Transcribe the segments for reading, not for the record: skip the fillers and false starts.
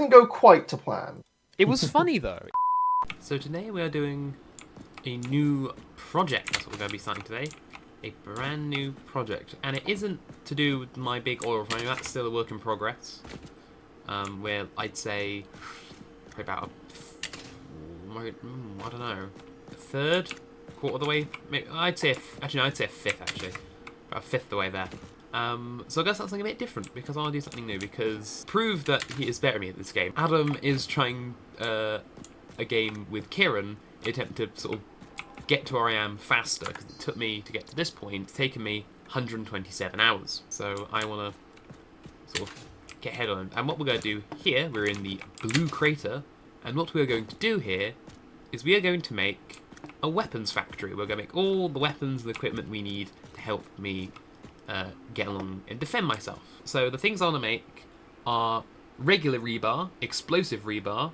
didn't go quite to plan. It was funny though. So today we are doing a new project. That's what we're going to be starting today. A brand new project. And it isn't to do with my big oil refinery. That's still a work in progress. Where I'd say probably about I don't know, a third, quarter of the way. I'd say I'd say a fifth actually. About a fifth of the way there. So I guess that's something a bit different because I want to do something new because prove that he is better than me at this game. Adam is trying a game with Kieran, in attempt to sort of get to where I am faster because it took me to get to this point. It's taken me 127 hours. So I want to sort of get ahead on him. And what we're going to do here, we're in the blue crater, and what we're going to do here is we are going to make a weapons factory. We're going to make all the weapons and equipment we need to help me get along and defend myself. So the things I want to make are regular rebar, explosive rebar,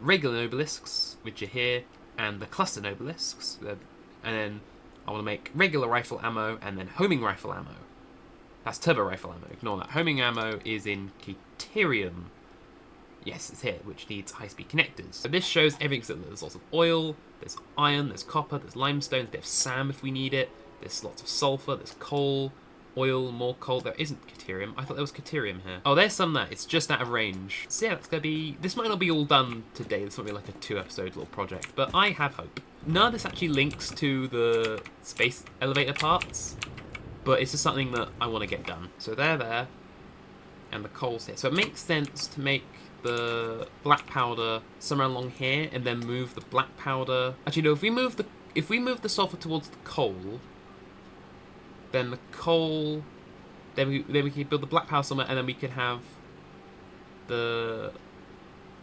regular Nobelisks, which are here, and the cluster Nobelisks. And then I want to make regular rifle ammo and then homing rifle ammo. That's turbo rifle ammo, ignore that. Homing ammo is in Caterium. Yes, it's here, which needs high-speed connectors. So this shows everything. So there's lots of oil, there's iron, there's copper, there's limestone, there's a bit of sand if we need it, there's lots of sulphur, there's coal, oil, more coal. There isn't Caterium. I thought there was Caterium here. Oh, there's some there. It's just out of range. So yeah, that's going to be... This might not be all done today. This might be like a 2-episode little project, but I have hope. None of this actually links to the space elevator parts, but it's just something that I want to get done. So they're there, and the coal's here. So it makes sense to make the black powder somewhere along here, and then move the black powder. Actually, no. If we move the sulphur towards the coal, then the coal, then we could build the black powder somewhere, and then we could have the.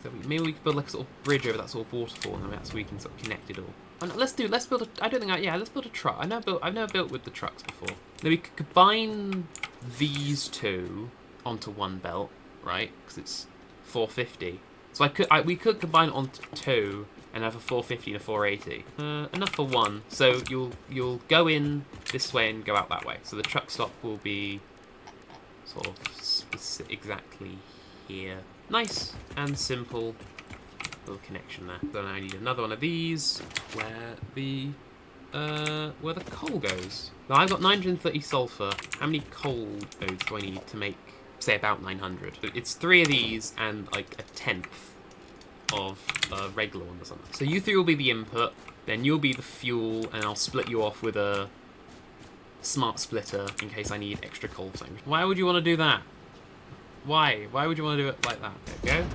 So maybe we could build like a sort of bridge over that sort of waterfall, and then that's where we can sort of connect it all. Oh, no, let's build a. I don't think. Yeah, let's build a truck. I've never built with the trucks before. Then we could combine these two onto one belt, right? Because it's 450. So we could combine it onto two and have a 450 and a 480. Enough for one. So you'll go in this way and go out that way. So the truck stop will be sort of exactly here. Nice and simple little connection there. Then I need another one of these where the coal goes. Now I've got 930 sulphur. How many coal nodes do I need to make, say, about 900? It's 3 of these and like a 1/10 of a regular one or something. So you 3 will be the input, then you'll be the fuel, and I'll split you off with a smart splitter in case I need extra coal or something. Why would you want to do that? Why? Why would you want to do it like that? There we go.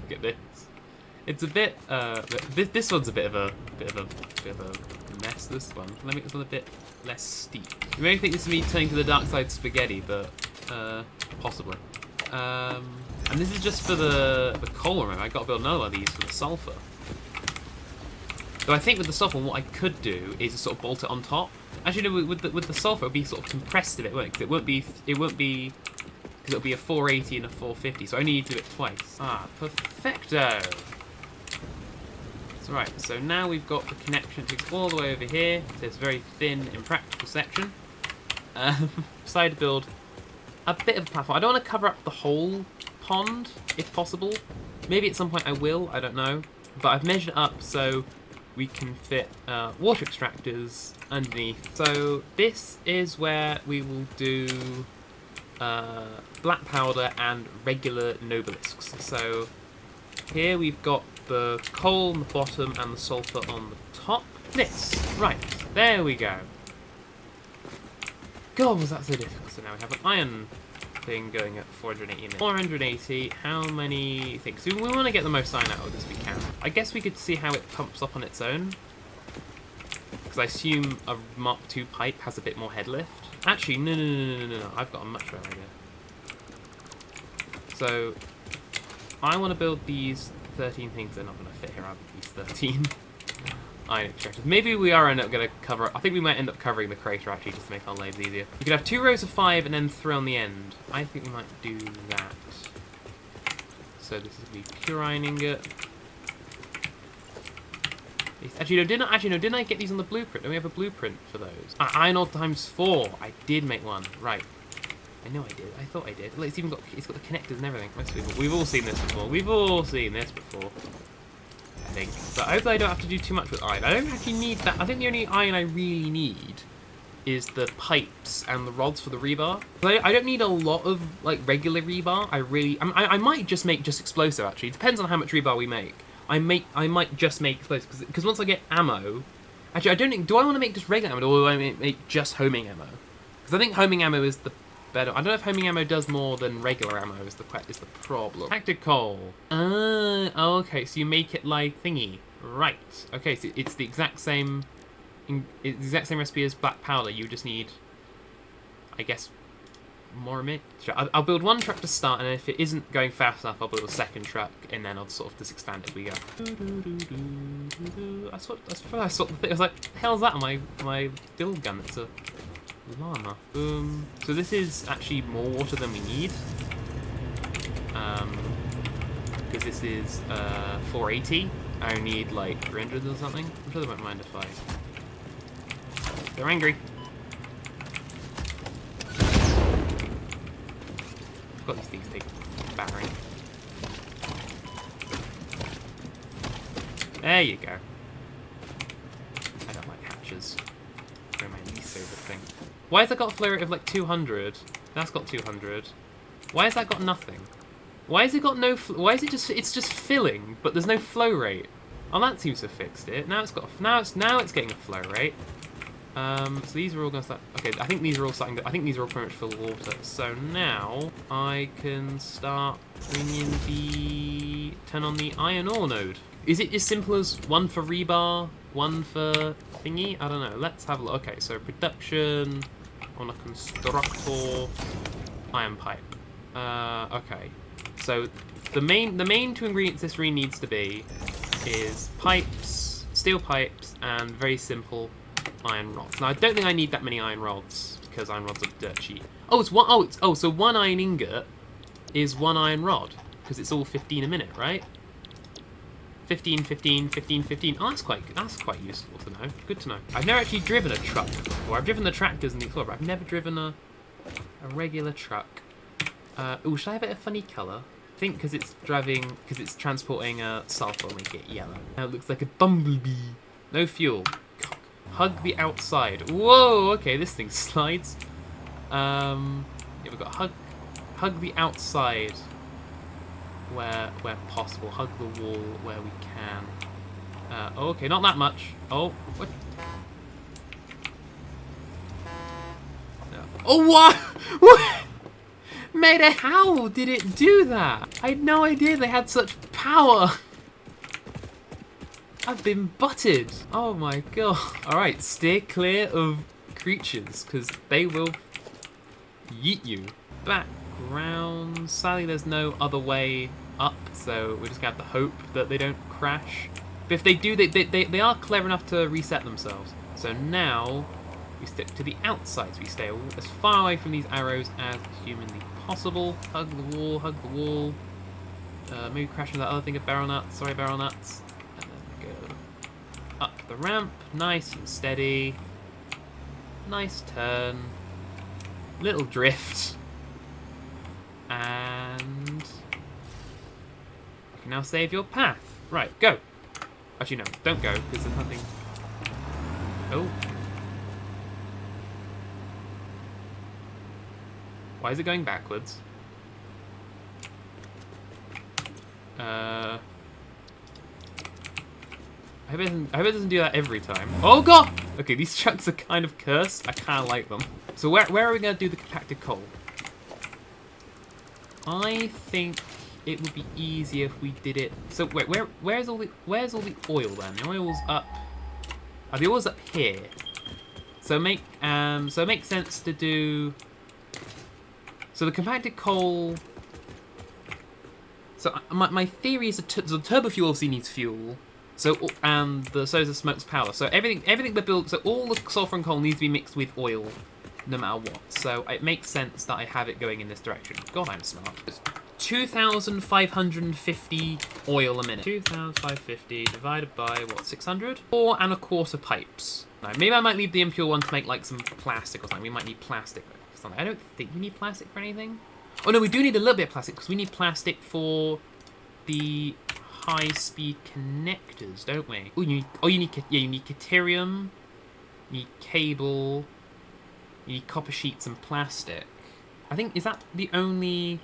Look at this. It's a bit. This one's a bit of a mess. This one. Let me make this one a bit less steep. You may think this is me turning to the dark side spaghetti, but possibly. And this is just for the coal. Remember, I got to build another one of these for the sulphur. So I think with the sulphur, what I could do is just sort of bolt it on top. Actually, no, with the sulphur, it'll be sort of compressed a bit, won't it? 'Cause it won't be because it'll be a 480 and a 450. So I only need to do it twice. Ah, perfecto. That's right. So now we've got the connection to all the way over here. So it's a very thin, impractical section. Decided to build a bit of a platform. I don't want to cover up the whole pond, if possible. Maybe at some point I will, I don't know. But I've measured it up so we can fit water extractors underneath. So this is where we will do black powder and regular Nobelisks. So here we've got the coal on the bottom and the sulphur on the top. This, right, there we go. God, was that so difficult? So now we have an iron thing going at 480 minutes. 480, how many things? So we want to get the most iron out of this we can. I guess we could see how it pumps up on its own. Because I assume a Mark II pipe has a bit more head lift. Actually, no. I've got a much better idea. So, I want to build these 13 things. They're not going to fit here, these 13 iron extractors. Maybe we are going to cover... I think we might end up covering the crater, actually, just to make our lives easier. We could have 2 rows of 5 and then 3 on the end. I think we might do that. So this is the pure iron ingot. Actually, no, didn't I get these on the blueprint? Don't we have a blueprint for those? Iron ore times 4. I did make one. Right. I know I did. I thought I did. Look, it's got the connectors and everything. Most people. We've all seen this before. We've all seen this before. I think. But hopefully I don't have to do too much with iron. I don't actually need that. I think the only iron I really need is the pipes and the rods for the rebar. I don't need a lot of like regular rebar. I might just make explosive actually. It depends on how much rebar we make. I might just make explosive because once I get ammo, actually I don't think. Do I want to make just regular ammo or do I make just homing ammo? Because I think homing ammo is the better. I don't know if homing ammo does more than regular ammo is the problem. Tactical. Oh, okay. So you make it like thingy, right? Okay, so it's the exact same. It's the exact same recipe as black powder. You just need, I guess, more of it. Sure, I'll build one truck to start, and if it isn't going fast enough, I'll build a second truck, and then I'll sort of just expand as we go. I saw the thing. I was like, the hell's that on my build gun? It's a llama. Boom. So this is actually more water than we need. Because this is 480. I need like 300 or something. I'm sure they won't mind if I. They're angry. I've got these things take battering. There you go. I don't like hatches. They're my least favorite thing. Why has that got a flow rate of like 200? That's got 200. Why has that got nothing? Why has it got no? Why is it just? It's just filling, but there's no flow rate. Oh, that seems to have fixed it. Now it's got. Now it's getting a flow rate. So these are all going to start... Okay, I think these are all starting to... I think these are all pretty much full of water. So now I can start bringing the... Turn on the iron ore node. Is it as simple as one for rebar, one for thingy? I don't know. Let's have a look. Okay, so production on a constructor iron pipe. Okay. So the main two ingredients this really needs to be is pipes, steel pipes, and very simple iron rods. Now I don't think I need that many iron rods because iron rods are dirt cheap. Oh, it's one. Oh, so one iron ingot is one iron rod because it's all 15 a minute, right? 15, 15, 15, 15. Oh, that's quite useful to know. Good to know. I've never actually driven a truck before. I've driven the tractors in the Explorer, but I've never driven a regular truck. Oh, should I have it a funny colour? I think because it's transporting sulphur, will make it yellow. Now it looks like a bumblebee. No fuel. Hug the outside. Whoa, okay, this thing slides. Yeah, we've got hug the outside where possible. Hug the wall where we can. Okay, not that much. Oh, what? No. Oh, what? What? Mate, how did it do that? I had no idea they had such power. I've been butted. Oh my god. Alright, steer clear of creatures, because they will yeet you. Background. Sadly, there's no other way up, so we're just going to have to hope that they don't crash. But if they do, they are clever enough to reset themselves. So now, we stick to the outsides. We stay as far away from these arrows as humanly possible. Hug the wall, hug the wall. Maybe crash into that other thing of barrel nuts. Sorry, barrel nuts. Up the ramp, nice and steady. Nice turn. Little drift. And you can now save your path. Right, go. Actually, no, don't go, because there's nothing. Oh. Why is it going backwards? I hope it doesn't do that every time. Oh god! Okay, these trucks are kind of cursed. I kind of like them. So where are we going to do the compacted coal? I think it would be easier if we did it. So wait, where's all the oil then? The oil's up. Oh, the oil's up here. So it makes sense to do. So the compacted coal. So my theory is the turbo fuel obviously needs fuel. So so does the smoke's powder. So everything we build. So all the sulphur and coal needs to be mixed with oil, no matter what. So it makes sense that I have it going in this direction. God, I'm smart. It's 2,550 oil a minute. 2,550 divided by what? 600. 4¼ pipes. Now, maybe I might leave the impure one to make like some plastic or something. We might need plastic. something. I don't think we need plastic for anything. Oh no, we do need a little bit of plastic because we need plastic for the high-speed connectors, don't we? Oh, you need Caterium, you need cable, you need copper sheets and plastic. I think is that the only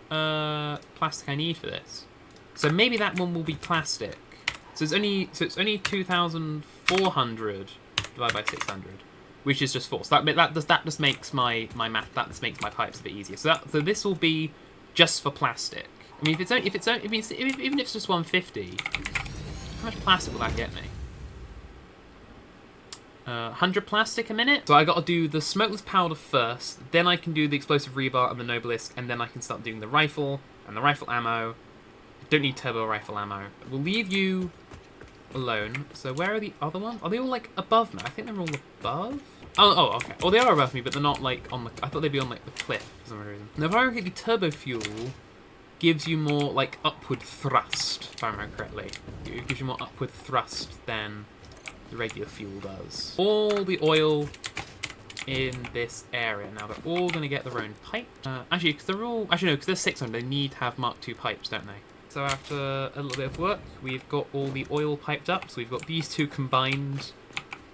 plastic I need for this? So maybe that one will be plastic. So it's only 2,400 divided by 600, which is just 4. So that just makes my math. That just makes my pipes a bit easier. So this will be just for plastic. I mean, even if it's just 150, how much plastic will that get me? 100 plastic a minute. So I got to do the smokeless powder first. Then I can do the explosive rebar and the Nobelisk, and then I can start doing the rifle and the rifle ammo. I don't need turbo rifle ammo. We'll leave you alone. So where are the other ones? Are they all like above me? I think they're all above. Oh, okay. Well, they are above me, but they're not like on the. I thought they'd be on like the cliff for some reason. Now, if I remember, the turbo fuel gives you more like upward thrust. If I remember correctly, it gives you more upward thrust than the regular fuel does. All the oil in this area. Now they're all going to get their own pipe. Actually, because they're all. Actually, no, because they're 600. They need to have Mark II pipes, don't they? So after a little bit of work, we've got all the oil piped up. So we've got these two combined.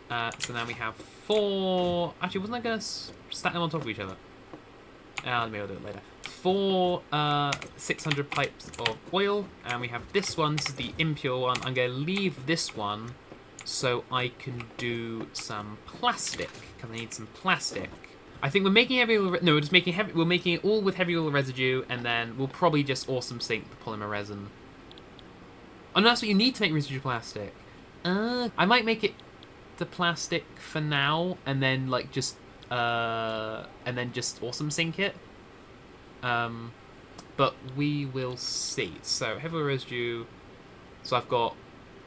So now we have 4... Actually, wasn't I going to stack them on top of each other? Maybe I'll do it later. 4 600 pipes of oil. And we have this one. This is the impure one. I'm going to leave this one so I can do some plastic. Because I need some plastic. I think we're making heavy oil... No, we're just making heavy... We're making it all with heavy oil residue, and then we'll probably just awesome sink the polymer resin. Oh, no, that's what you need to make residual plastic. I might make it the plastic for now, and then like just awesome sink it. But we will see. So heavy oil residue. So I've got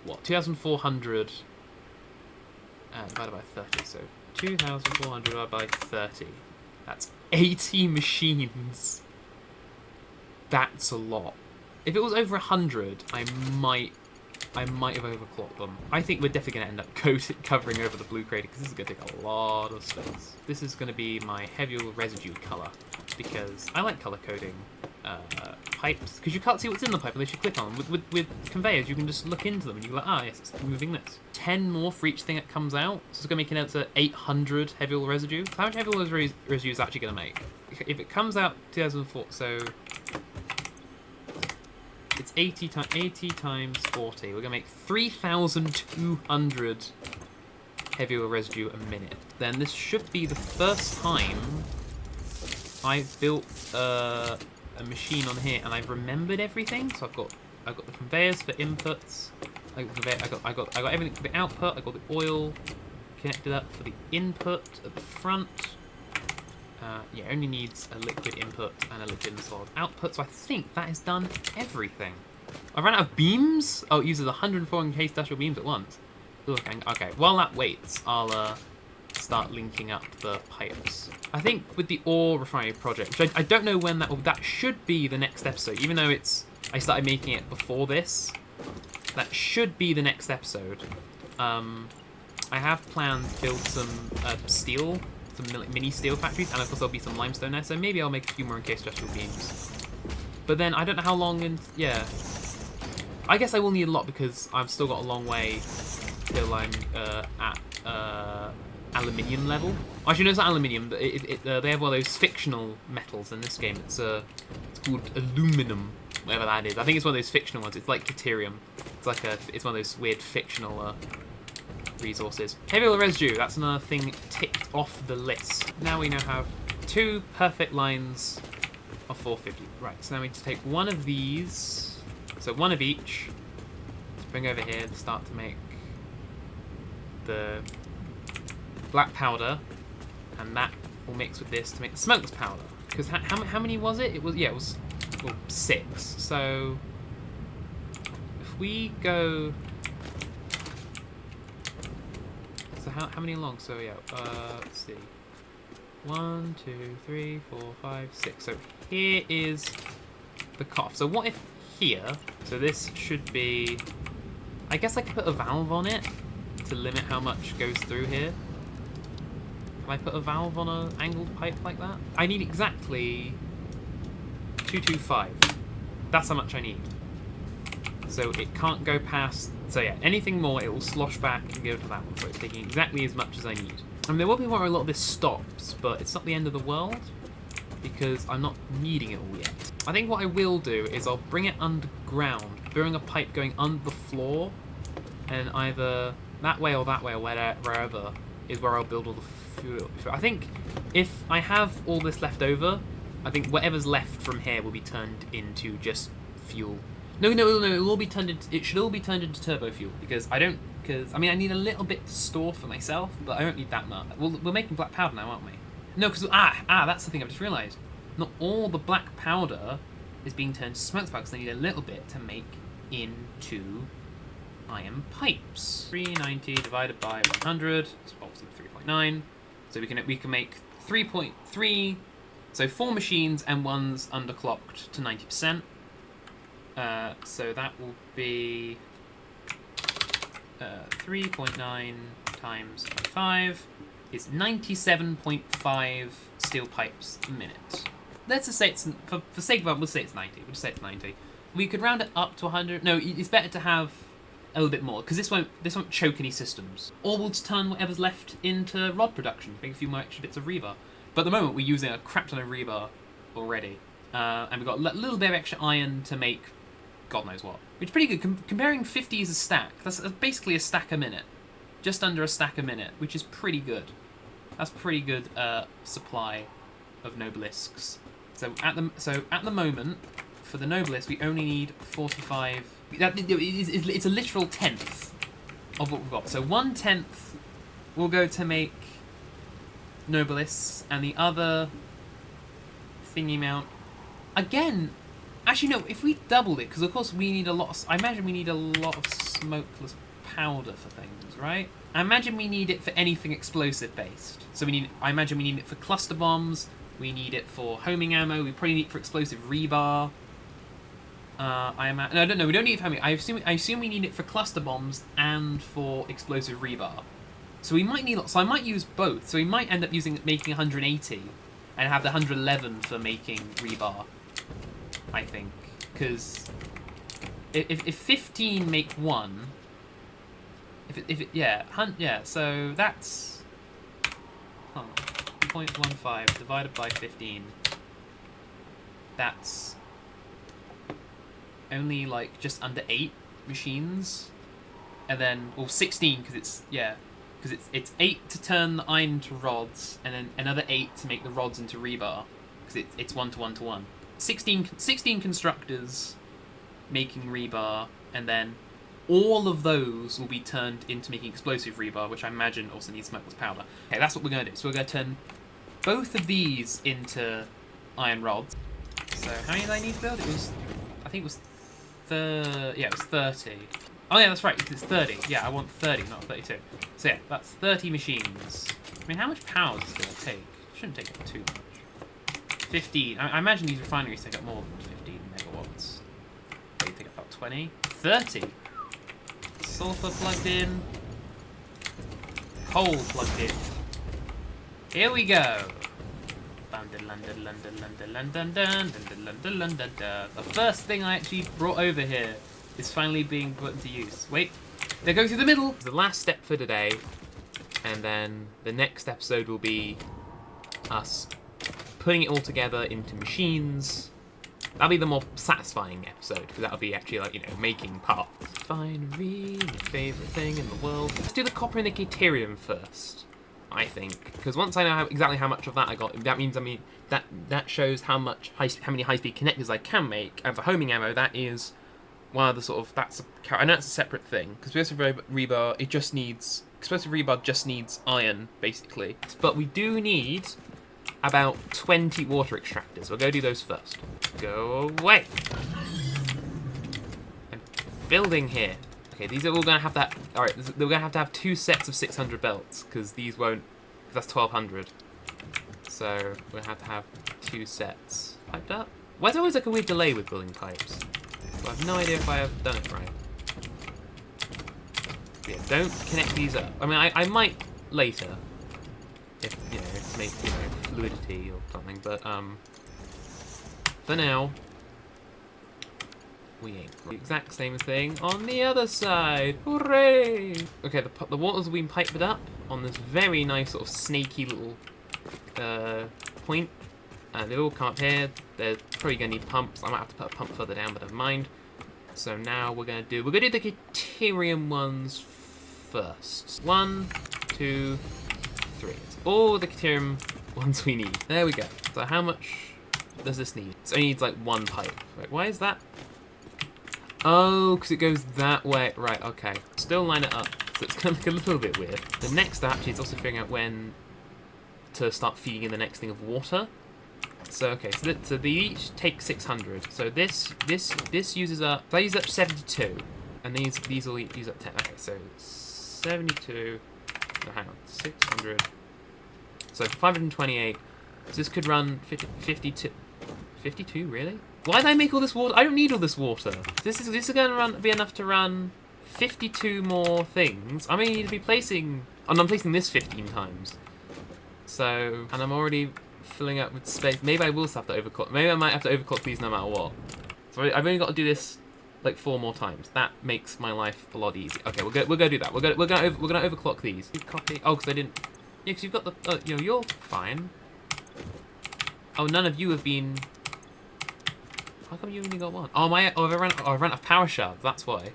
what 2,400 divided by 30. So 2,400 divided by 30. That's 80 machines. That's a lot. If it was over 100, I might have overclocked them. I think we're definitely going to end up covering over the blue crater because this is going to take a lot of space. This is going to be my heavy oil residue color because I like color coding pipes because you can't see what's in the pipe unless you click on them. With conveyors, you can just look into them and you're like, ah, yes, it's moving this. 10 more for each thing that comes out. So it's going to make it out to 800 heavy oil residue. So how much heavy oil residue is actually going to make? If it comes out 2004, so it's 80 times 40. We're going to make 3,200 heavy oil residue a minute. Then this should be the first time I've built a machine on here and I've remembered everything. So I've got the conveyors for inputs. I got everything for the output. I got the oil connected up for the input at the front. Yeah, only needs a liquid input and a liquid and solid output. So I think that has done everything. I ran out of beams. Oh, it uses 104 industrial beams at once. Look, okay. While that waits, I'll start linking up the pipes. I think with the ore refinery project, which I don't know when that should be the next episode. Even though I started making it before this, that should be the next episode. I have planned to build some steel. Some mini steel factories, and of course there'll be some limestone there, so maybe I'll make a few more encased industrial beams. But then I don't know how long, and yeah, I guess I will need a lot because I've still got a long way till I'm at aluminium level. Actually, no, it's not aluminium. But they have one of those fictional metals in this game. It's called aluminum, whatever that is. I think it's one of those fictional ones. It's like Caterium. It's one of those weird fictional resources. Heavy oil residue, that's another thing ticked off the list. Now we have 2 perfect lines of 450. Right, so now we need to take one of these, so one of each, to bring over here to start to make the black powder, and that will mix with this to make the smokeless powder. Because how many was it? It was 6. So if we go. So how many along? So yeah, let's see. 1, 2, 3, 4, 5, 6. So here is the cutoff. So what if here? So this should be. I guess I could put a valve on it to limit how much goes through here. Can I put a valve on an angled pipe like that? I need exactly 225. That's how much I need. So it can't go past... So yeah, anything more, it will slosh back and go to that one. So it's taking exactly as much as I need. I mean, there will be where a lot of this stops, but it's not the end of the world, because I'm not needing it all yet. I think what I will do is I'll bring it underground, burying a pipe going under the floor, and either that way or wherever is where I'll build all the fuel. I think if I have all this left over, I think whatever's left from here will be turned into just fuel. No, it will all be turned into, it should all be turned into turbo fuel, because I mean, I need a little bit to store for myself, but I don't need that much. We're making black powder now, aren't we? No, because, that's the thing I've just realised. Not all the black powder is being turned to smokeless powder, because I need a little bit to make into iron pipes. 390 divided by 100, it's obviously 3.9. So we can make 3.3, so 4 machines and one's underclocked to 90%. So that will be 3.9 times 5 is 97.5 steel pipes a minute. Let's just say it's, for sake of it, we'll say it's 90. We'll just say it's 90. We could round it up to 100. No, it's better to have a little bit more, because this won't choke any systems. Or we'll just turn whatever's left into rod production, make a few more extra bits of rebar. But at the moment, we're using a crap ton of rebar already. And we've got a little bit of extra iron to make God knows what. Which is pretty good. Comparing 50 as a stack, that's basically a stack a minute. Just under a stack a minute, which is pretty good. That's pretty good supply of Nobelisks. So at the moment, for the Nobelisks, we only need 45. It's a literal tenth of what we've got. So 1/10 will go to make Nobelisks, and the other thingy amount again. Actually, no. If we doubled it, because of course we need a lot. I imagine we need a lot of smokeless powder for things, right? I imagine we need it for anything explosive based. So I imagine we need it for cluster bombs. We need it for homing ammo. We probably need it for explosive rebar. No, I don't know. We don't need it for homing. I assume we need it for cluster bombs and for explosive rebar. So we might need. So I might use both. So we might end up making 180, and have the 111 for making rebar. I think, because if 15 make one, so that's 2.15 divided by 15. That's only like just under 8 machines, and then 16 because it's 8 to turn the iron into rods, and then another 8 to make the rods into rebar, because it's 1 to 1 to 1. 16 constructors making rebar, and then all of those will be turned into making explosive rebar, which I imagine also needs smokeless powder. Okay, that's what we're going to do. So we're going to turn both of these into iron rods. So how many did I need to build? I think it was 30. Oh yeah, that's right, it's 30. Yeah, I want 30, not 32. So yeah, that's 30 machines. I mean, how much power is this going to take? It shouldn't take up too much. 15. I imagine these refineries take up more than 15 megawatts. They take up about 20. 30. Sulphur plugged in. Coal plugged in. Here we go. The first thing I actually brought over here is finally being put into use. Wait, they go through the middle. The last step for today, and then the next episode will be us putting it all together into machines. That'll be the more satisfying episode, because that'll be actually like, making parts. Refinery, my favourite thing in the world. Let's do the copper and the Caterium first, I think, because once I know exactly how much of that I got, that means, that shows how many high-speed connectors I can make, and for homing ammo, that is one of the I know it's a separate thing, because explosive rebar, explosive rebar just needs iron, basically. But we do need about 20 water extractors. We'll go do those first. Go away. I'm building here. Okay, these are all going to have that. Alright, we're going to have 2 sets of 600 belts, because these won't. That's 1200. So we're going to have 2 sets. Piped up? Why is there always like a weird delay with building pipes? Well, I have no idea if I have done it right. Yeah, don't connect these up. I mean, I might later. if you know, to make fluidity or something. But for now, we ain't. The exact same thing on the other side. Hooray! Okay, the water's been piped up on this very nice sort of snaky little point. They all come up here. They're probably gonna need pumps. I might have to put a pump further down, but never mind. So now we're gonna do the Caterium ones first. 1, 2, 3. It's all the Caterium ones we need. There we go. So how much does this need? It only needs like 1 pipe. Wait, why is that? Oh, because it goes that way. Right, okay. Still line it up. So it's gonna look a little bit weird. The next step actually is also figuring out when to start feeding in the next thing of water. So okay, so they each take 600. So this uses up. That uses up 72, and these will use up 10. Okay, so 72. No, hang on, 600. So 528. So this could run 52. 52, really? Why did I make all this water? I don't need all this water. This is going to be enough to run 52 more things. I mean, need to be placing. And I'm placing this 15 times. So, and I'm already filling up with space. Maybe I will have to overclock. Maybe I might have to overclock these no matter what. So I've only got to do this like 4 more times. That makes my life a lot easier. Okay, we'll go do that. We're gonna overclock these. Copy. Oh, because I didn't. Yeah, because you've got the. You know, you're fine. Oh, none of you have been. How come you only got 1? Oh my! Oh, I ran out of power shards. That's why.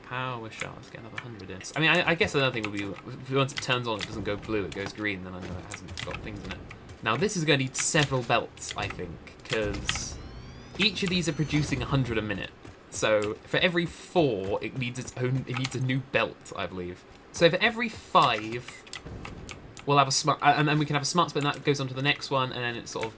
Power shards. Get another 100 in. I mean, I guess another thing would be once it turns on, it doesn't go blue. It goes green. Then I know it hasn't got things in it. Now this is going to need several belts, I think, because each of these are producing 100 a minute. So for every 4, it needs its own. It needs a new belt, I believe. So for every 5, we'll have a smart, and then we can have a smart split, and that goes on to the next one, and then it sort of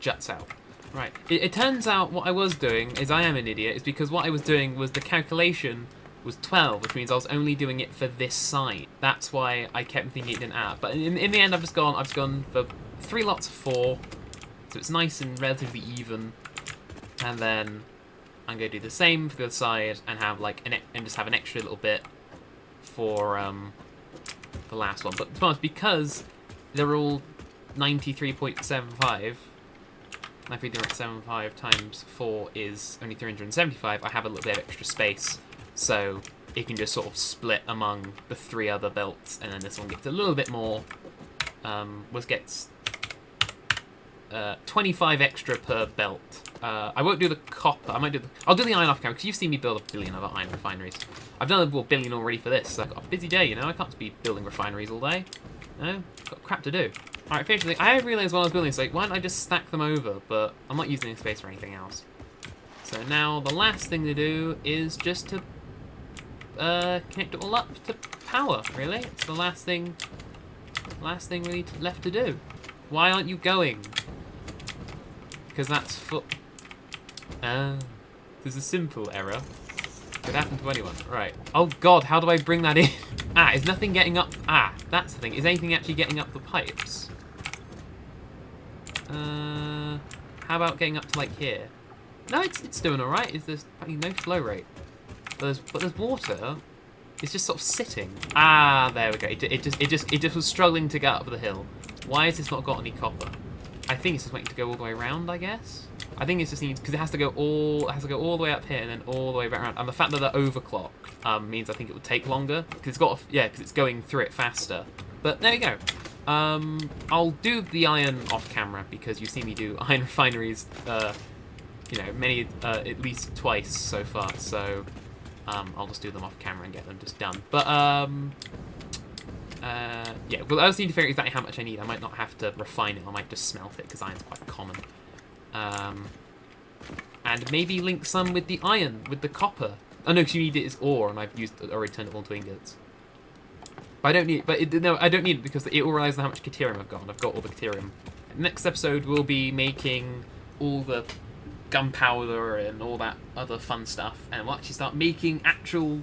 juts out. Right. It turns out what I was doing is I am an idiot. Is because what I was doing was the calculation was 12, which means I was only doing it for this side. That's why I kept thinking it didn't add. But in the end, I've gone for 3 lots of 4, so it's nice and relatively even. And then I'm going to do the same for the other side and have like just have an extra little bit for the last one. But to be honest, because they're all 93.75. 93.75 times 4 is only 375. I have a little bit of extra space, so it can just sort of split among the 3 other belts, and then this one gets a little bit more. Gets 25 extra per belt. I won't do the copper. I'll do the iron off camera because you've seen me build a billion other iron refineries. I've done a billion already for this. So I've got a busy day, you know. I can't be building refineries all day. No, got crap to do. Alright, officially, I realised while I was building this, like, why don't I just stack them over? But I'm not using any space for anything else. So now the last thing to do is just to connect it all up to power, really. It's the last thing really left to do. Why aren't you going? Because that's for... there's a simple error. Could happen to anyone. Right. Oh god, how do I bring that in? Is nothing getting up? That's the thing. Is anything actually getting up the pipes? How about getting up to like here? No, it's doing alright. There's no flow rate. But there's water. It's just sort of sitting. There we go. It just was struggling to get up the hill. Why has this not got any copper? I think it's just waiting to go all the way around, I guess. I think it's just needs because it has to go all the way up here and then all the way back around. And the fact that they're overclocked means I think it would take longer because because it's going through it faster. But there you go. I'll do the iron off camera because you see me do iron refineries, many at least twice so far. So I'll just do them off camera and get them just done. But well, I just need to figure out exactly how much I need. I might not have to refine it. I might just smelt it because iron's quite common. And maybe link some with the iron, with the copper. Oh no, because you need it as ore, and I've already turned it all into ingots. But I don't need it. I don't need it because it all relies on how much Caterium I've got. And I've got all the Caterium. Next episode, we'll be making all the gunpowder and all that other fun stuff, and we'll actually start making actual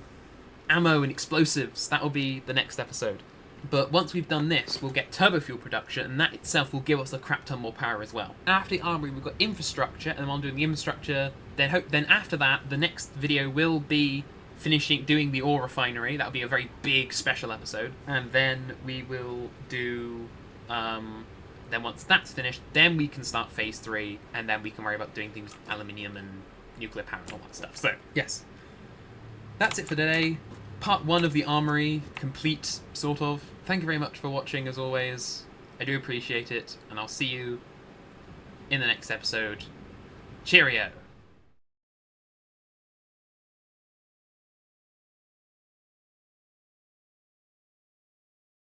ammo and explosives. That will be the next episode. But once we've done this, we'll get turbo fuel production, and that itself will give us a crap ton more power as well. After the armory, we've got infrastructure, and while I'm doing the infrastructure, then after that, the next video will be doing the ore refinery. That'll be a very big special episode. And then we will do, then once that's finished, then we can start phase 3, and then we can worry about doing things with aluminium and nuclear power and all that stuff. So, yes. That's it for today. Part 1 of the Armory, complete, sort of. Thank you very much for watching, as always. I do appreciate it, and I'll see you in the next episode. Cheerio!